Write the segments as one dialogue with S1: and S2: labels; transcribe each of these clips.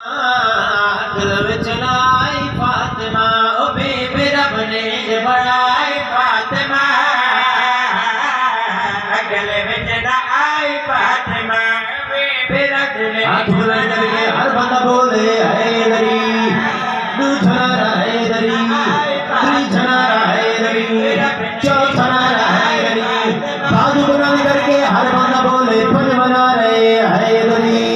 S1: अकल विच लाई फातिमा ओ बीबी रब ने बढ़ाई फातिमा अकल विच लाई फातिमा बीबी रब ने हाथ बुलंद करके हर बंदा बोले हैदरी दूसरा हैदरी तीसरा हैदरी चौथा हैदरी बाजू बुलंद करके हर बंदा बोले पंजवा रहे हैदरी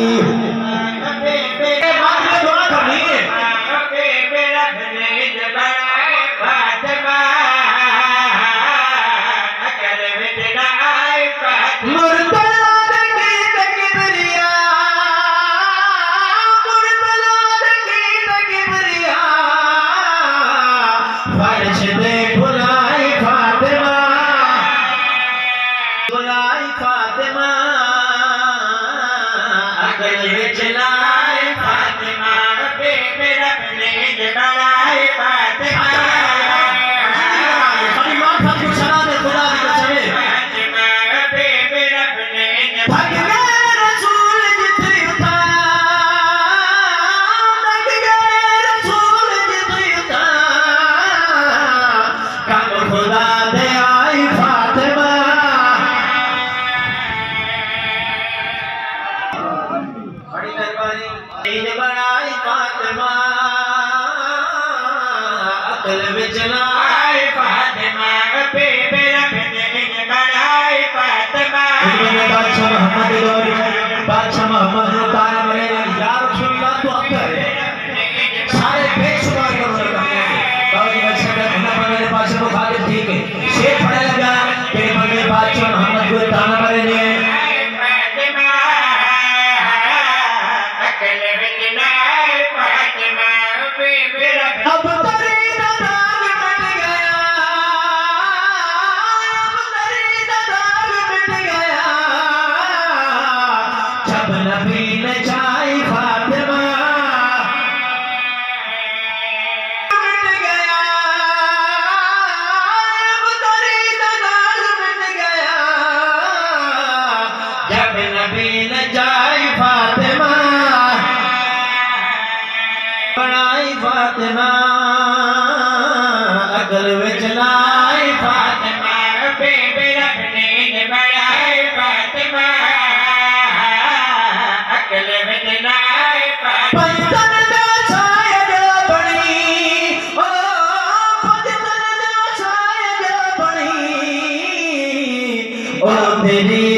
S1: अकल विच लाई फातिमा बीबी रब ने बढ़ाई फातिमा बादशाह मोहम्मद गौरी बादशाह मोहम्मद तारा मरे या रसूलुल्लाह तो अक्कर सारे बेशुमार करोड़ बाबा बच्चे का खाना बनाने पास को खा के ठीक है शेर पड़े लगा तेरे मगे बादशाह मोहम्मद को ताना मरे ने फातिमा अकल विच लाई फातिमा बीबी रब फातिमा अकल विच लाई फातिमा बीबी रब ने बढ़ाई फातिमा अकल विच लाई फातिमा पंजन दा शायद बनी ओ पंजन दा शायद बनी ओ तेरी